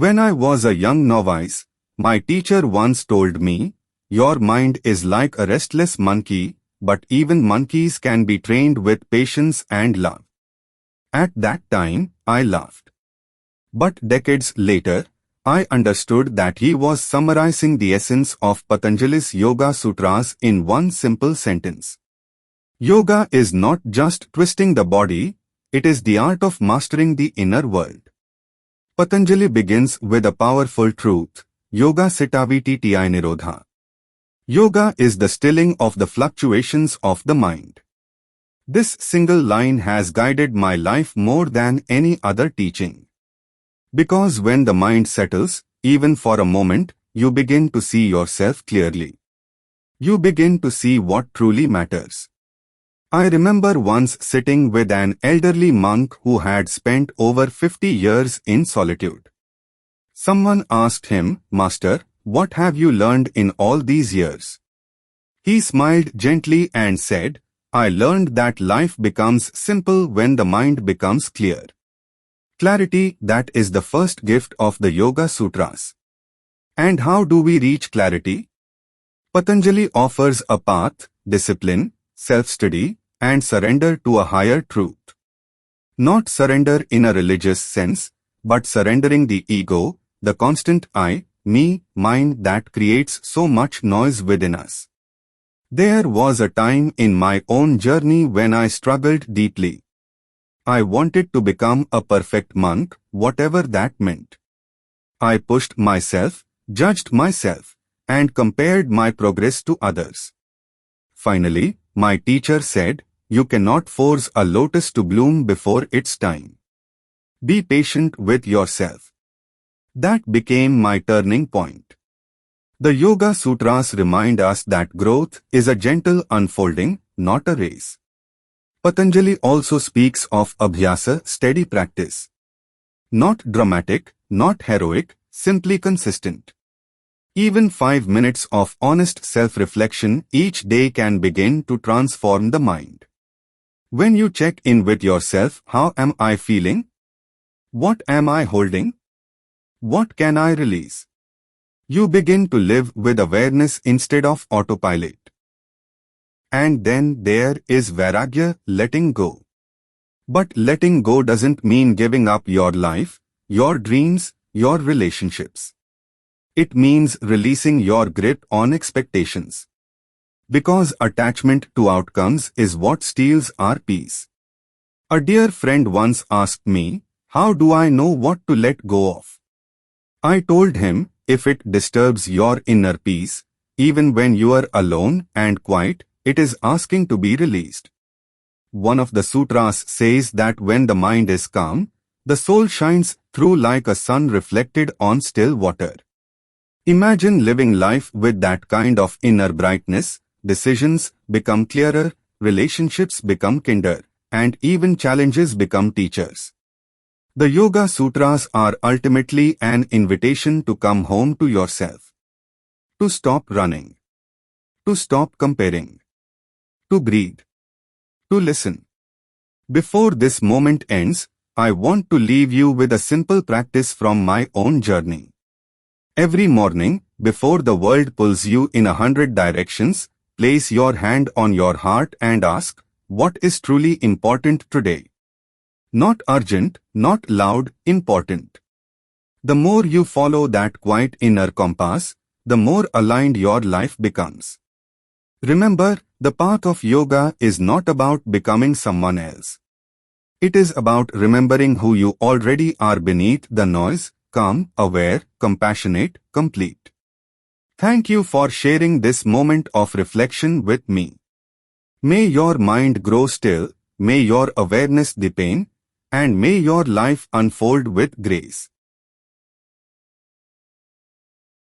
When I was a young novice, my teacher once told me, "Your mind is like a restless monkey, but even monkeys can be trained with patience and love." At that time, I laughed. But decades later, I understood that he was summarizing the essence of Patanjali's Yoga Sutras in one simple sentence. Yoga is not just twisting the body, it is the art of mastering the inner world. Patanjali begins with a powerful truth, Yoga Sitaviti Ti Nirodha. Yoga is the stilling of the fluctuations of the mind. This single line has guided my life more than any other teaching. Because when the mind settles, even for a moment, you begin to see yourself clearly. You begin to see what truly matters. I remember once sitting with an elderly monk who had spent over 50 years in solitude. Someone asked him, "Master, what have you learned in all these years?" He smiled gently and said, "I learned that life becomes simple when the mind becomes clear." Clarity, that is the first gift of the Yoga Sutras. And how do we reach clarity? Patanjali offers a path, discipline, self-study, and surrender to a higher truth. Not surrender in a religious sense, but surrendering the ego, the constant I, me, mind that creates so much noise within us. There was a time in my own journey when I struggled deeply. I wanted to become a perfect monk, whatever that meant. I pushed myself, judged myself, and compared my progress to others. Finally, my teacher said, "You cannot force a lotus to bloom before its time. Be patient with yourself." That became my turning point. The Yoga Sutras remind us that growth is a gentle unfolding, not a race. Patanjali also speaks of abhyasa, steady practice. Not dramatic, not heroic, simply consistent. Even 5 minutes of honest self-reflection each day can begin to transform the mind. When you check in with yourself, how am I feeling? What am I holding? What can I release? You begin to live with awareness instead of autopilot. And then there is vairagya, letting go. But letting go doesn't mean giving up your life, your dreams, your relationships. It means releasing your grip on expectations. Because attachment to outcomes is what steals our peace. A dear friend once asked me, "How do I know what to let go of?" I told him, if it disturbs your inner peace, even when you are alone and quiet, it is asking to be released. One of the sutras says that when the mind is calm, the soul shines through like a sun reflected on still water. Imagine living life with that kind of inner brightness. Decisions become clearer, relationships become kinder, and even challenges become teachers. The Yoga Sutras are ultimately an invitation to come home to yourself. To stop running. To stop comparing. To breathe. To listen. Before this moment ends, I want to leave you with a simple practice from my own journey. Every morning, before the world pulls you in 100 directions, place your hand on your heart and ask, what is truly important today? Not urgent, not loud, important. The more you follow that quiet inner compass, the more aligned your life becomes. Remember, the path of yoga is not about becoming someone else. It is about remembering who you already are beneath the noise, calm, aware, compassionate, complete. Thank you for sharing this moment of reflection with me. May your mind grow still, may your awareness deepen, and may your life unfold with grace.